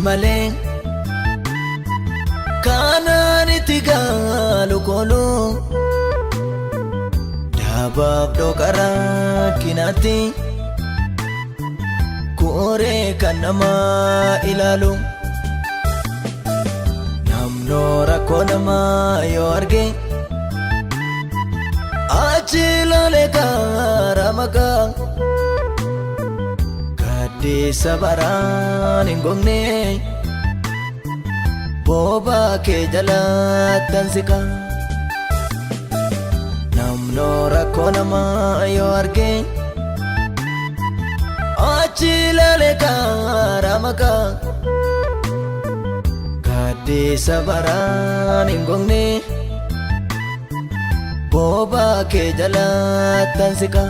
male kanan itigalu kolu dabab dokara kinati kore kanama ilalu namno rakko nama yo arge achilale karamaka di sabaran ingongne boba ke jalatan sika namno rakko nama yo arge achilale karamaka di sabaran ingongne boba ke jalatan sika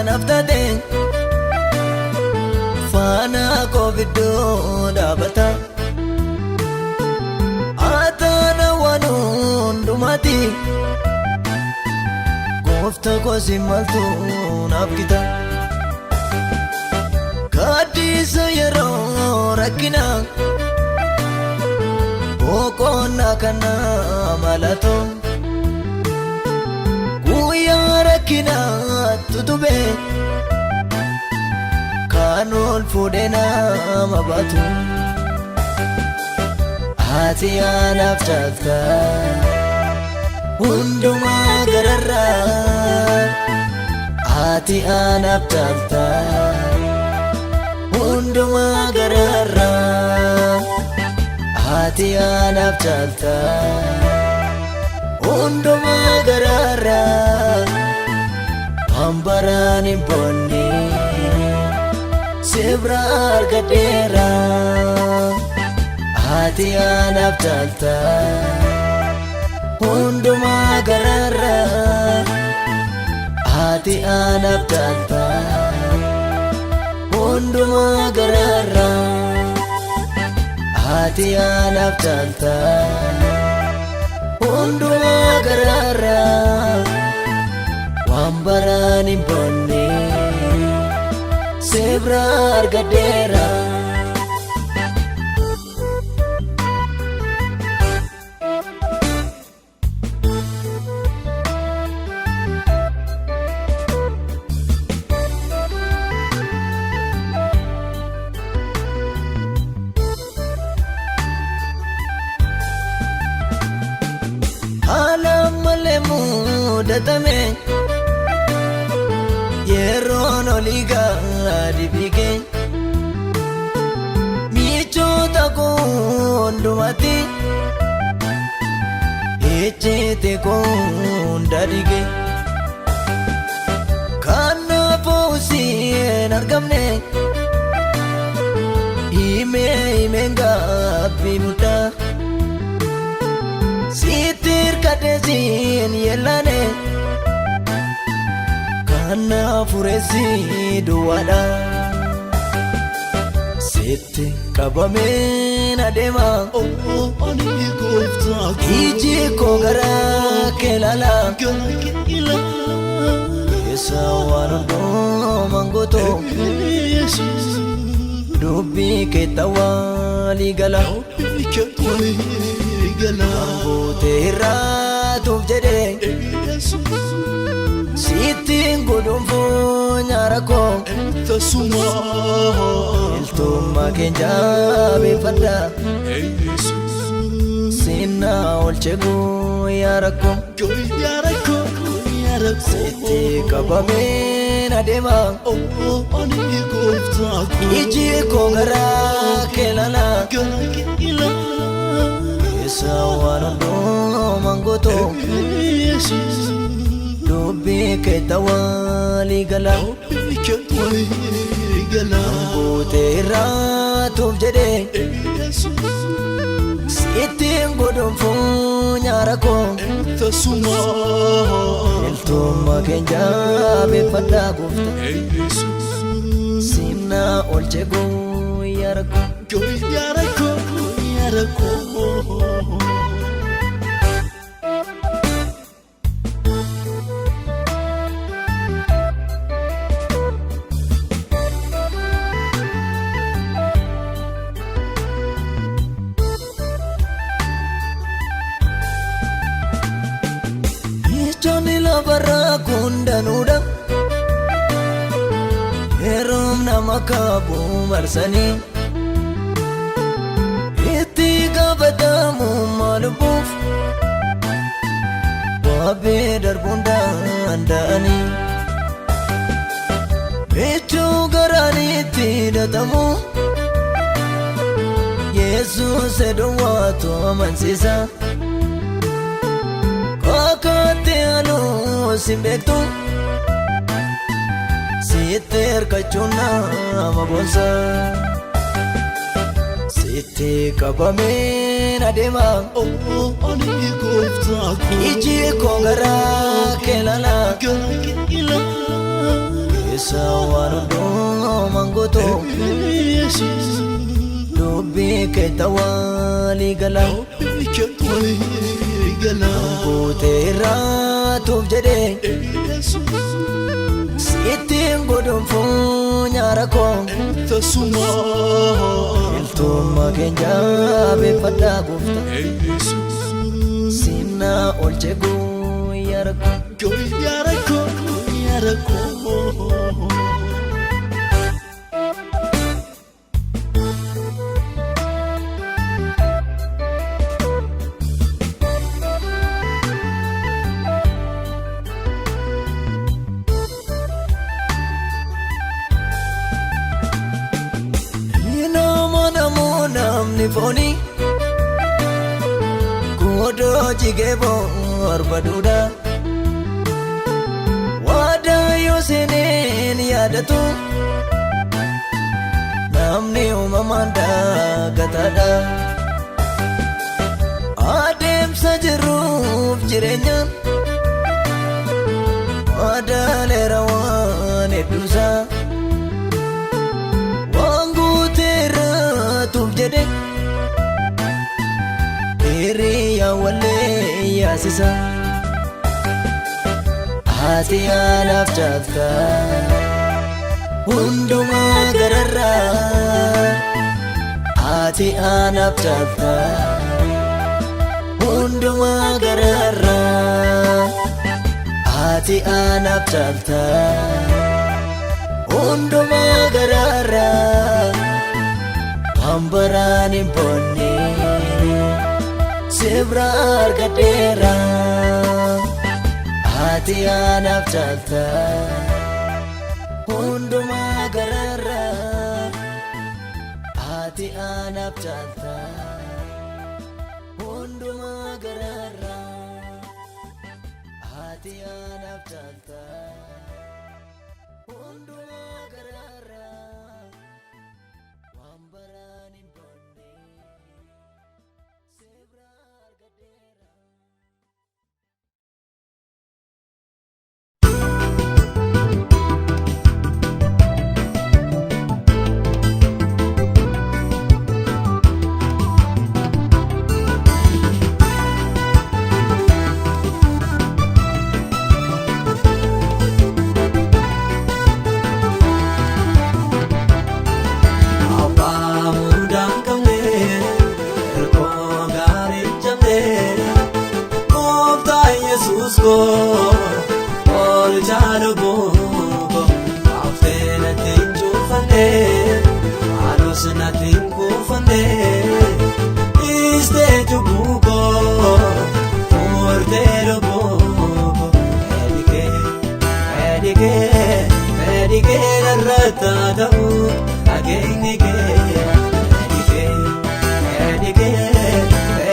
naftate fana covido dabata atana wanundumati gofta ko simaltu nafkita kadisa yero rakina okona kana malato rakina tutube kanul fudena mabatu hati anaf chalta unduma gararra hati anaf chalta unduma gararra hati anaf chalta unduma gararra ambarani bonni sebrar gadera hati anaf chalta unduma gararra hati anaf chalta unduma gararra hati anaf chalta unduma gararra ambarani bonni sebrar gadera alam malemu datame yerono liga dibige micho takondumati echete kondadige kana posi nargamne imenga bimuta sitir kadezin yelane kana furesi duwada sitti kabame nadema ani gofta iji ko gara kelala esa warundo mangoto dubbi ke tawali gala bote ratuf jede sitin gudumfu nyarako tasuma iltuma kenjabe fada sinna olchegu yarako siti kabame nadema ani gofta iji ko gara kelala esa warundo mangoto dubbi ke tawali gala bote ratuf jede Ittiin godhomfuu nyaara koo tasuma iltummaa keenya beeffadhaa gooftaa Yesus Simna olche guyyaa rakkoo guyyaa rakkoo Ijoolli lafarraa kundanuudha Heerum nama qabu marsanii Itti gaafatamu maaluuf Waabee darbuun danda'anii Michuu garaanitti hidhatamu Yesuus edowwaatu amansiisa Kakate aluu simbeektu Sitte hirkachuun nama boonsa Sitti qabameen adeema Ani gooftaa koo Iji koo garaa kee ilaala Keessa waan hundumaan gootu Yesus Dubbii kee walii gala Guutee irraatuuf jedhee Ittiin godhomfuu nyaara koo tasuma iltummaa keenya beeffadhaa gooftaa Yesus Simna olche guyyaa rakkoo guyyaa rakkoo Namni foonii Godoo jigee barbaaduudha Waadaa yoo seeneen yaadatu Namni uumamaan daagataadha Adeemsa jiruuf jireenyaan Waadaaleera waan hedduusaa Waan guutee irraatuuf jedhe Hiriyaa wallee yaasisa Haati anaaf jaaltaa Hundumaa gararraa Haati anaaf jaaltaa Hundumaa gararraa Haati anaaf jaaltaa Hundumaa gararraa Hambaraan hin boonne Sibra argadeera Haati anaaf jaaltaa Hundumaa gararraa Haati anaaf jaaltaa Hundumaa gararraa Haati anaaf jaaltaa Hundumaa gararraa Waan baraan hin boonne Sibra argadeera Ol jaalu buuko Afee natiin cuufanne Adoos natiin kuufanne Istee cubuuko Furtee lubuuko Edikee narrataa ta'u Ageenyi kee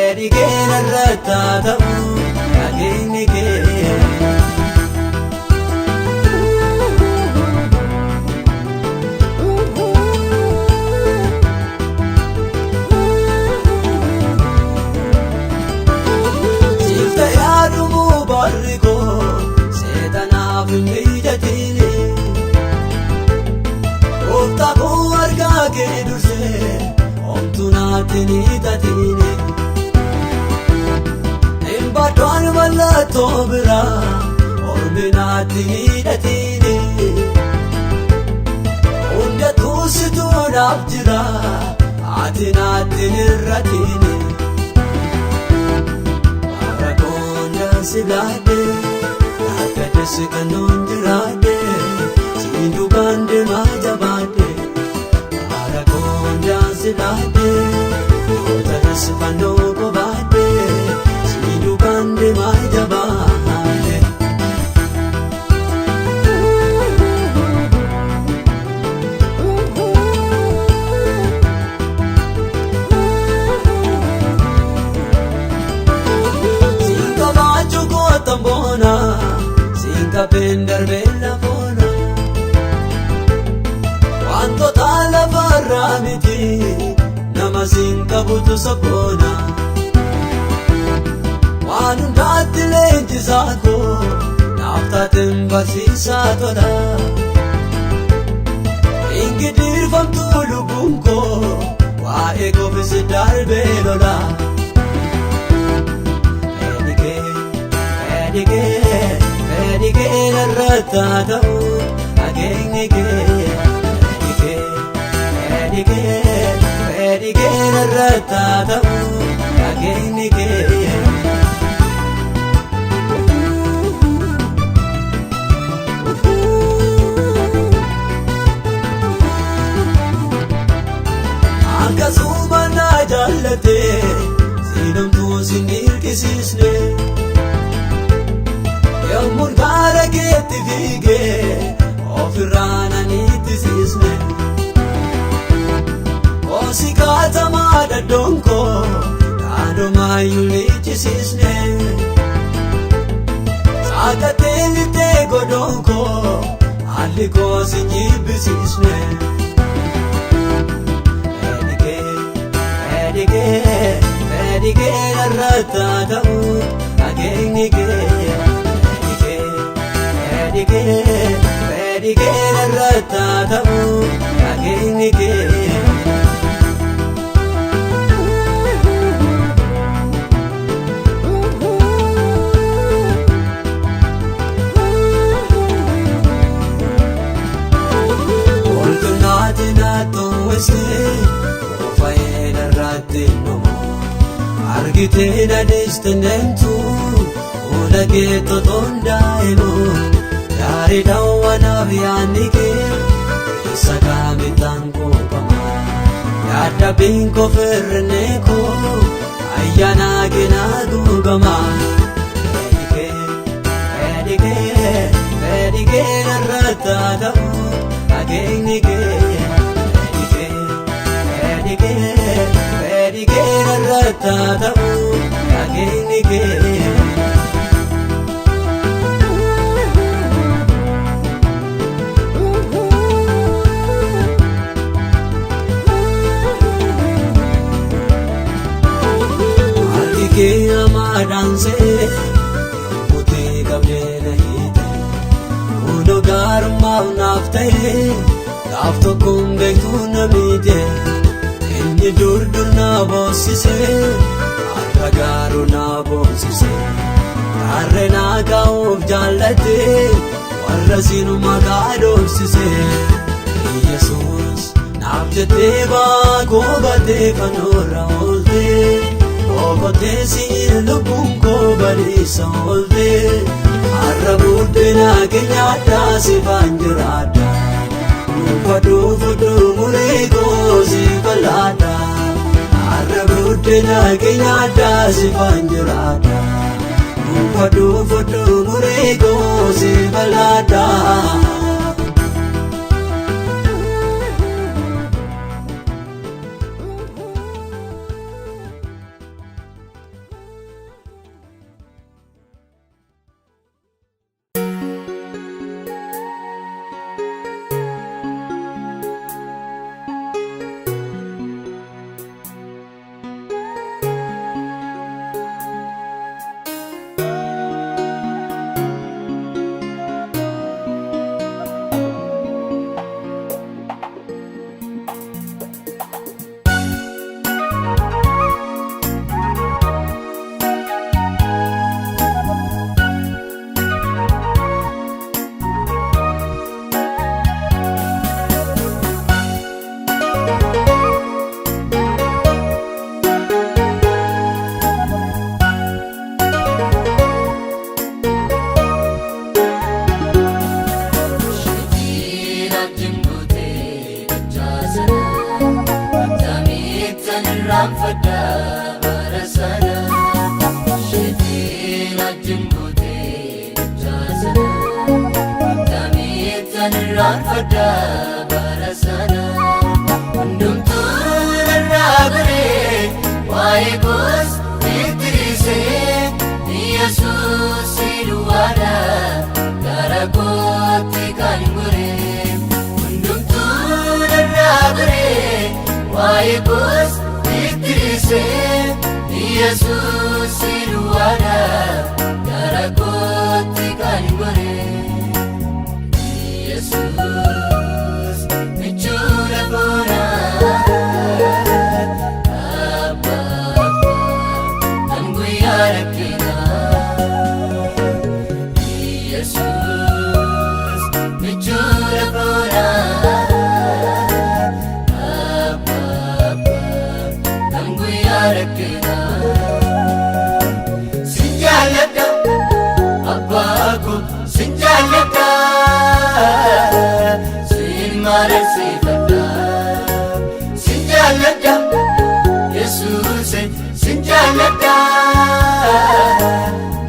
Edikee narrataa ta'u Ageenyi kee Gooftaa koo argaa kee dursee homtuu naatti ni taatine. Hin baaddoon mallattoo biraa ormi naatti ni hidhatine. Hundatuu situudhaaf jira ati naatti hin irratine. Marakoonda si laadde yaadadde si kannoon jiraadde si duukaan deemaa jabaadde. Marakoonda si laadde yaadadde si fannoo kobaadde si duukaan deemaa jabaadde. Sinka baachuu kootan boona sinka pendarbeella boona. Wantoota lafarraa miti nama sinka butu sabboona. Waan hundaatti leenjisaa koo naaf taateen barsiisaa tola. Ingidirfamtuu lubbuun koo waa'ee koofis darbee lola. Fedhikee narrattaa ta'u nageenyi kee. Fedhikee narrattaa ta'u nageenyi kee. Akkasuma na jaallate siinamtuu sin dirqisiisne. Yommuun kaara keetti fiigee ofirraa nan ittisiisne. Koosi kaatamaa daddoon koo yaadumaayyuu lichisiisne. Saakatee lixee godhoon koo haalli koosi jibbisiisne. Fedhikee narrattaa ta'u nageenyi kee. Fedhikee narrattaa ta'u nageenyi kee. Oltunaati naattoon weessee oofa'ee narratti nomoo. Argitee nadhiisteen deemtuu fuula kee totoon daa'imuu. Gaarii daawwanaaf yaadni kee isa kaamittaan koofamaa. Yaadda binkoo firrinnee koo ayyaana keenaa guugamaa. Fedhikee narrattaa ta'u nageenyi kee. Fedhikee narrattaa ta'u nageenyi kee. Kee amaadaansee yommuu qabdee na hiite. Kunoo gaarummaaf naaf ta'e gaaf tokkoon beektuu na miite. Inni dur na boossisee har'a gaaruu na boonsisee. Gaarree naa kaa'uuf jaallatee warra siinu maqaa doorsisee. Yesuus naaf jettee baakoo baatee fannoorra ooltee. Okootee siin lubbuun koo baliisa ooltee. Har'a buddeena keenyadhaa si faanjiraadha. Fudhu murii koo si bal'aadha. Har'a buddeena keenyadhaa si faanjiraadha. Fudhu murii koo si bal'aadha. irraanfadha bara sana isheetiin ajjin gootee jaasana Attamiittan irraanfadha bara sana hundumtuu narraa goree waa'ee koos itti dhiisee Yesuus si duwwaadha gara kootti kan goree hundumtuu narraa goree waa'ee koos itti dhiisee Yesuus si duwwaadha gara kootti kan goree Yesuus michuudha koonaa Abba kan guyyaa rakkinaa Yesuus michuudha koonaa Abba kan guyyaa rakkinaa sin jaalladha Abbaa koo sin jaalladha sin mararsiifadha sin jaalladha Yesuus sin jaalladha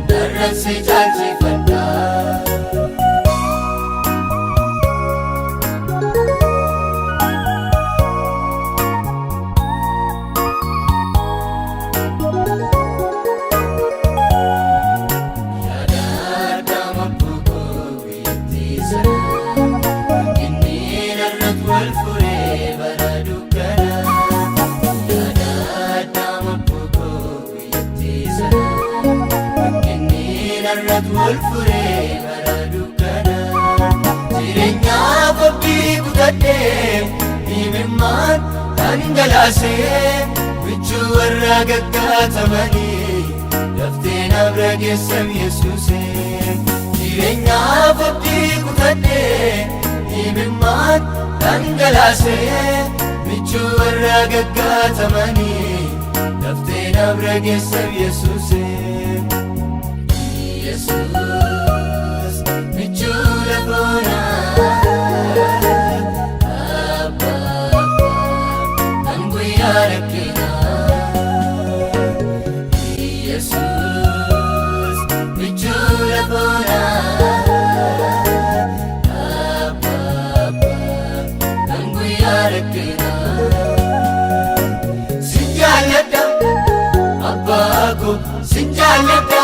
narra si jaalchifadha Walfuree bara dukkana jireenyaaf abdii kutadhee imimmaan dhangalaasee michuu warra gaggaatamanii daftee naaf rageessam Yesuusee jireenyaaf abdii kutadhee imimmaan dhangalaasee michuu warra gaggaatamanii daftee naaf rageessam Yesuusee Yesuus michuudha koonaa Abba kan guyyaa rakkinaa Yesuus michuudha koonaa Abba kan guyyaa rakkinaa sin jaalladha Abbaa koo sin jaalladha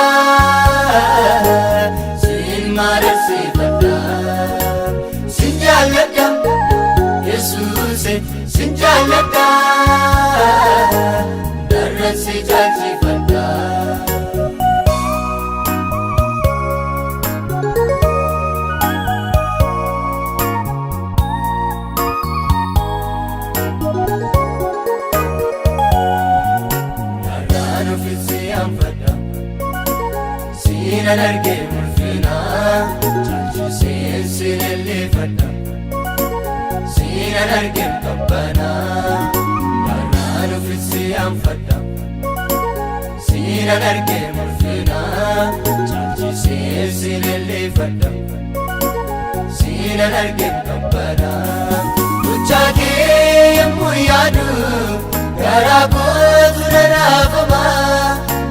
sin mararsiifadha sin jaalladha Yesuus sin jaalladha narra si jaalchifadha narraan ofitti anfadha Sinan argee mul'inaa caalchiseen sin elleeffadha Sinan argee qabbanaa narraan ofitti anfadha Sinan argee mul'inaa caalchiseen sin elleeffadha Sinan argee qabbanaa gochaa kee yemmuu yaadu garaa kootu nanaafama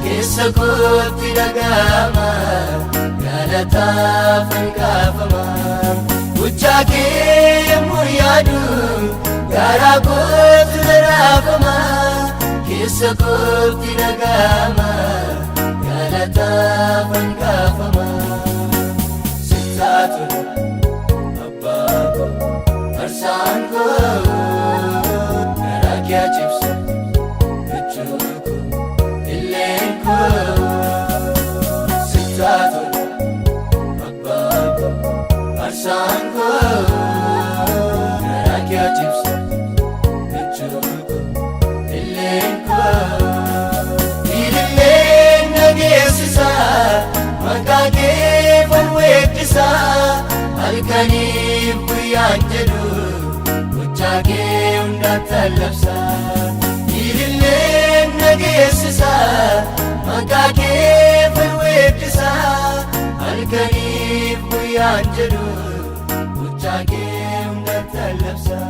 keessa kootti dhaga'ama galataaf hanqaafama gochaa kee yemmuu yaadu garaa kootu nanaafama keessa kootti dhaga'ama galataaf hanqaafama sittaatudha Abbaa koo arsaan koo garaa kee cibsa michuu koo illeen koo sittaatudha Abbaa koo arsaan koo garaa kee cibsa michuu koo illeen koo ililleen nageessisa maqaa kee falweeddisa halkaniif guyyaan jedhu gochaa kee hundaatti allabsa ililleen nageessisa maqaa kee falweeddisa halkaniif guyyaan jedhu gochaa kee hundaatti allabsa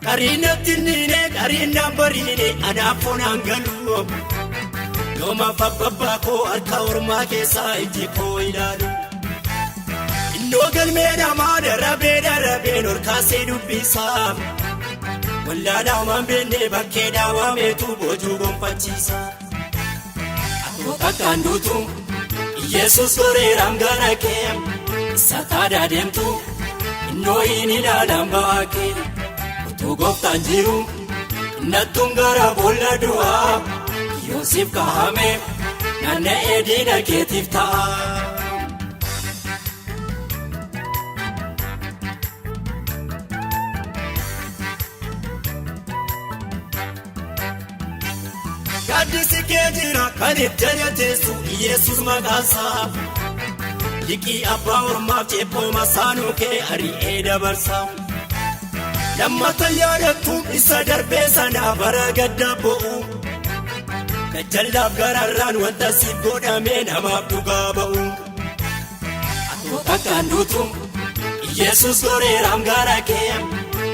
Karina tinine, karina barine, anafon angalu. Yoma fabba ko arka orma ke saiti ko ilalu. Innogal mena ma darabe nur kase dubisa. Walla daman benne bakke dawa metu boju gonfachisa. Takandutu Yesus gore rangana kem satada demtu noini la dambake tu goftan jiru natungara bolla dua Yosef kahame nanne edina ketifta Kadisi kejira kanitanya tesu Yesus magasa Liki abba orma chepo masanu ke ari eda barsa Lamma tayyadatu isa darbe sana baragadda bo'u Kajallab gararran wanta sif godhame namaaf dhugaa ba'u Takkandutu Yesus goreeram gara kee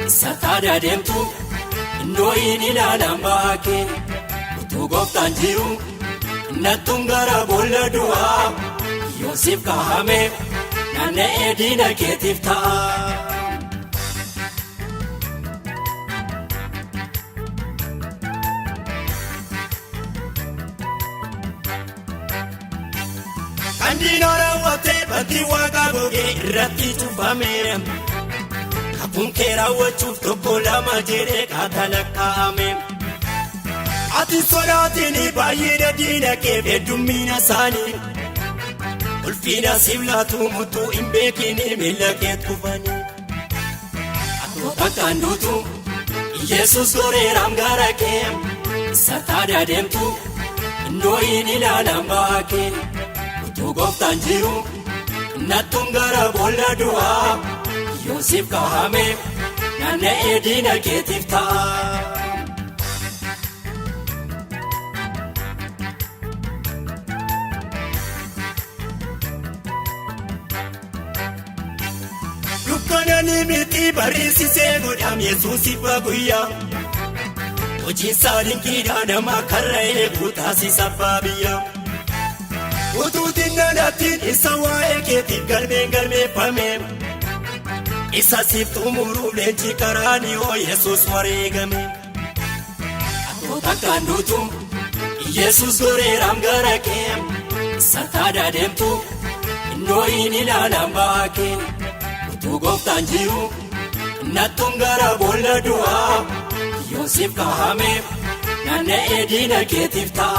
isa taada deemtu Nooyin ilaalan baakee Tu goftan jiru natungara bolla dua Yosef kahame nanne edina ketifta Kandina rawate bati waga goge irratti tufame Kapun kera wachuf tokko lama jere katalakkaame Ati sodaatini baay'ee diina kee beddummiina isaanii Ulfina siblaatu mutu hin beekini miila keet kufanii Takkandutu Yesus goreeram gara kee isa taada deemtu Nooyin ilaalan baakee Tu goftan jiru natungara bolla dua Yosef kahame nanne edina ketifta Kanani miti barisi se godam Yesusi baguya Oji sarin kida nama karrae kutasi sababiya Ututin nanatin isa wae ketif galme pame Isa siftu muru lenchi karani o Yesus waregame Takkandutu Yesus goreeram gara kem isa taada deemtu Nooyin ilaalan baakee Tu goftan jiru natungara bolla dua Yosef kahame nanne edina ketifta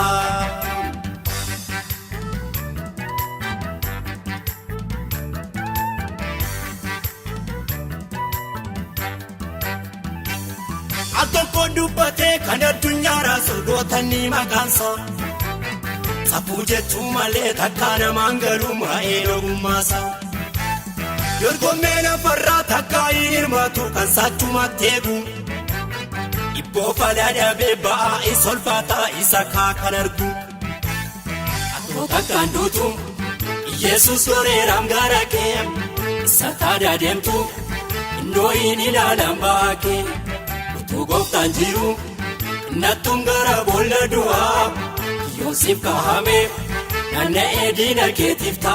Atoko dubbate kana dunyara sodotani magansa Sapuje tumale takana mangalu maero gumasa Yorgomena farrata kai irmatu kan satuma tegu Ibbo falada beba isolfata isaka kanargu Takkandutu Yesus goreeram gara kee isa taada deemtu Nooyin ilaalan baakee Tu goftan jiru natungara bolla dua Yosef kahame nanne edina ketifta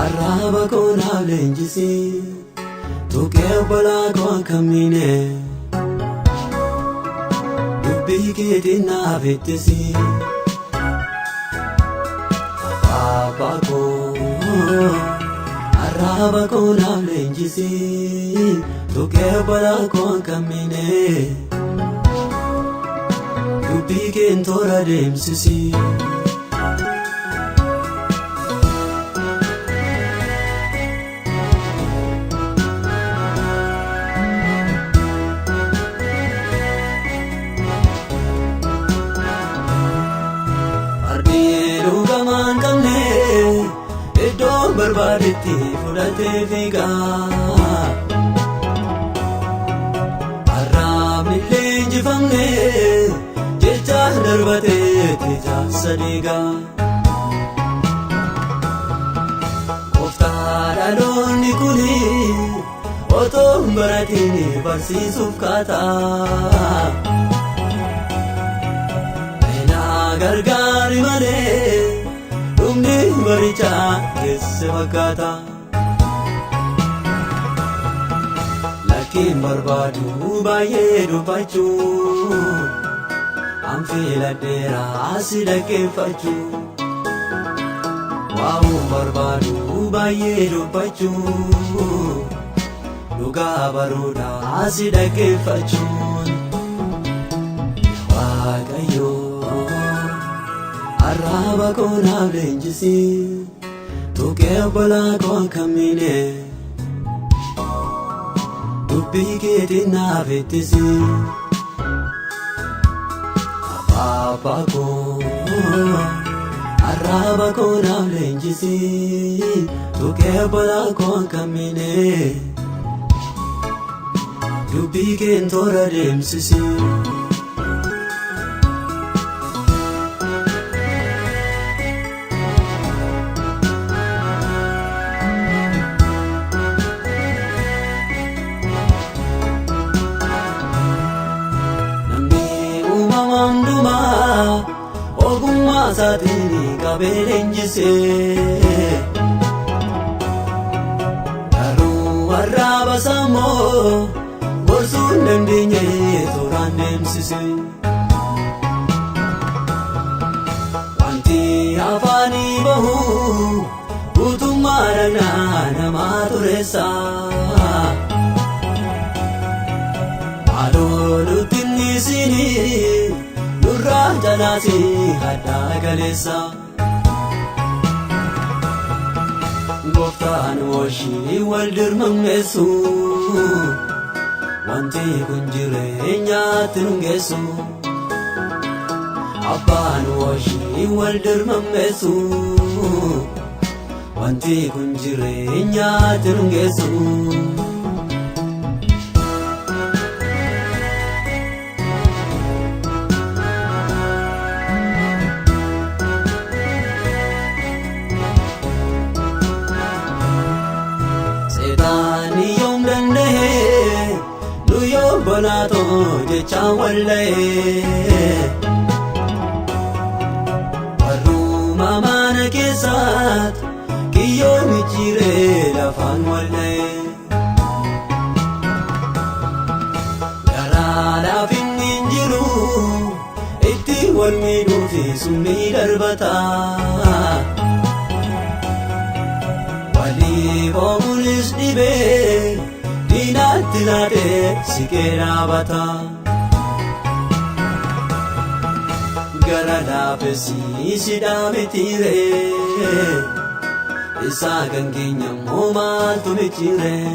Araba kona lenjisi Tuke bala kwa kamine Dubbi ke dina vetisi Abbaa koo arraba koo naaf leenjisi tuqee balaa koo akka hin miine dubbii kee toora deemsisi. Dhugamaan qabne iddoo barbaadetti fudhatee fiigaa arrabnillee injifamne jecha darbateetti jaarsa diigaa Gooftaa dhaloonni kuni otoo hin baratiin barsiisuuf kaataa gargaari malee dhumni barichaa keessa fakkaata. Lakkiin barbaadu baay'ee dubbachuu an filadheera asi dhaggeeffachuu waa'uun barbaadu baay'ee dubbachuu dhugaa baruudha asi dhaggeeffachuun Waaqayyoo arraba koo naaf leenjisi tuqee balaa koo akka hin miine dubbii keetiin naaf ittisi. Abbaa koo arraba koo naaf leenjisi tuqee balaa koo akka hin miine dubbii kee toora deemsisi. Ogummaa isaatiin qabee leenjisee garuu arraba sammoo gorsuu hin dandeenye tooraan deemsise. Wanti afaanii bahu guutummaa dhagnaa namaa tureessa maaloo nutti hin dhiisinii nurraa jalaasi haddaa galeessa. Gooftaan washii wal dirmammeessu wanti kun jireenyaatti nu geessu. Abbaan washii wal dirmammeessu wanti kun jireenyaatti nu geessu. Bonatoo jecha wallee warruuma mana keessaatti kiyyoo mijjiiree lafaan wallee garaa laaf inni hin jiru itti wal miidhuufi summii darbata walii boomuunis dhibee diinaatti laatee siqee dhaabata. Gara laafessi si dhaabetiiree isaa kan keenya immoo maaltu micciiree.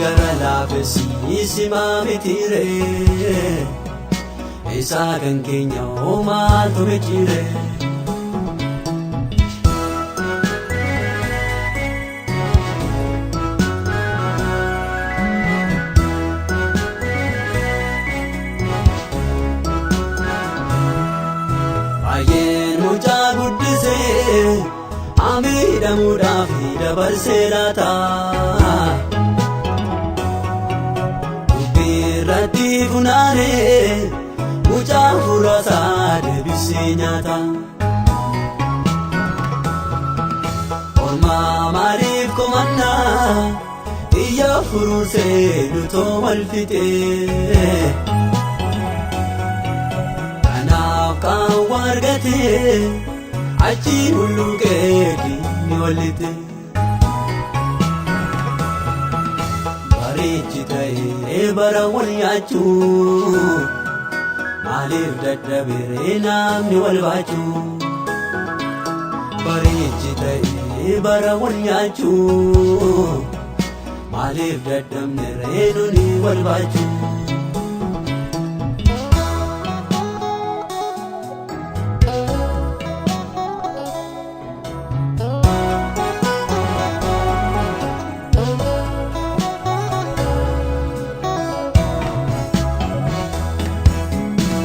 Gara laafessi si maametiiree isaa kan keenya immoo maaltu micciiree. Baay'een mucaa guddisee miidhamuudhaaf dabarsee laata. Dubbii irratti funaanee mucaa furaasaa deebisee nyaata. Ormaa maaliif komannaa iyya furuursee lutoo wal fixee. Kanaaf kan wargatee achiin hulluu keetii walitti bareechi ta'ee bara wal nyaachuu maaliif dadhabee namni wal baachuu bareechi ta'ee bara wal nyaachuu maaliif dadhabee nuni wal baachuu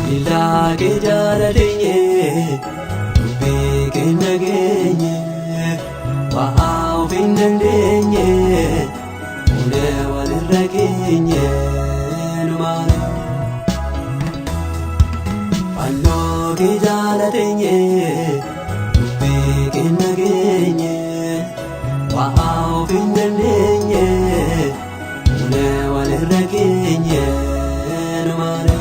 Dilage jala denye, beke nagenye, wahau bindendenye, ule waliragenye, numane. Paloge jala denye, beke nagenye, wahau bindendenye, ule waliragenye, numane.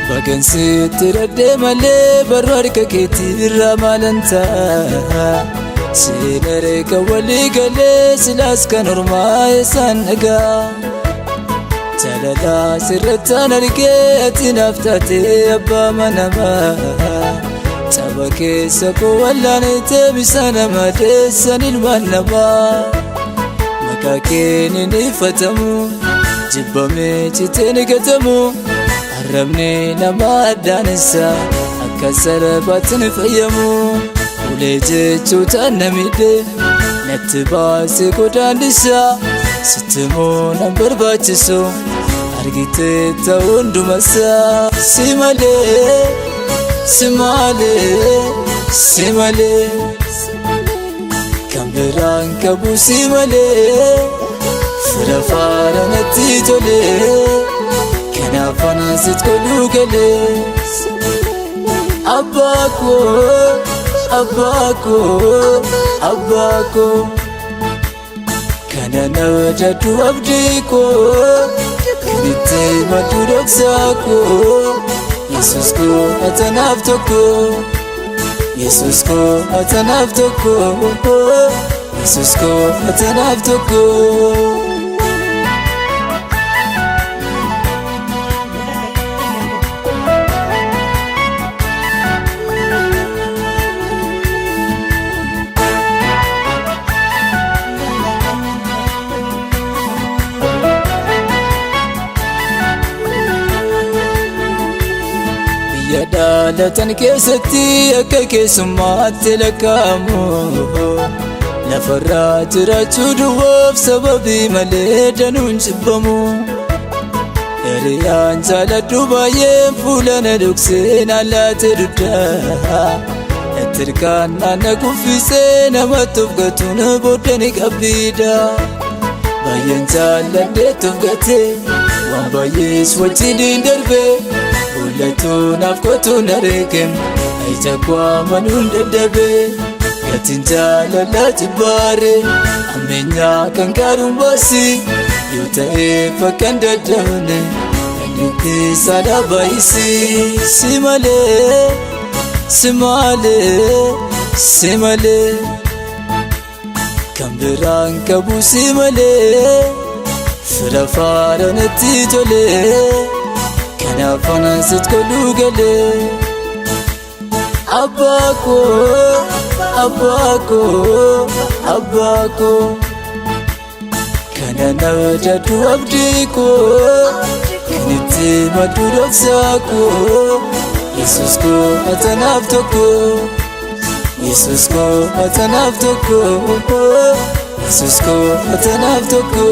Bagansi tiradde malee barbaadka keetii ramaalanta Sinare ka walii galee silaas kan ormaa isaan dhagaa Jaalalaa sirrattaan argee ati naaf taatee abbaa manamaa Tapha keessa koo wallaanitee bisa nama deessan ilmaan namaa Maqaa kee ni ifatamu jibbamee citee ni gatamu Arrabni nama addaanessa akka sarabaatti ni fayyamu Ulee jechuutaan namidhe natti baasee godaannisa Sittimoo nan barbaachisu argitee ta'uu hundumasaa Si malee, si malee, si malee Kan biraan qabu si malee Fira faara natti tolee Kanaafana sit koluu galee Abbaako, abbaako, abbaako Kana na wajjadhu abdiiko Kan itti maddu dhoksaako Yesus koo atanaaf tokko Yesus koo atanaaf tokko Yesus koo atanaaf tokko Yadaalatan keessatti akka keessummaatti lakkaa'amu Lafarraa jiraachuu duwwaaf sababii malee danuun jibbamu Hiriyaan jaaladhu baay'een fuula na dhoksee naan laate duddaa Natti hirkaan naanna kuffisee namatti of gatuun booddee ni qabbiidha Baay'een jaaladheetti of gatee waan baay'ees wajjin darbee Mul'atu naaf kootu na reekem Aija kwaa manuun dadhabee Gatiin jaalalaa jibbaare Ammeenyaa kan gaaruun baasi Yoo ta'ee fakkaan dadhabne Dandeettii saadhaa baay'isi Si malee, si malee, si malee Kan biraan qabu si malee Fira faara natti tolee Kanaafana sit koluu galee Abbaako, abbaako, abbaako kana na wajadu abdiko kaniti maduroksaako Yesus ko atanaf toko Yesus ko atanaf toko Yesus ko atanaf toko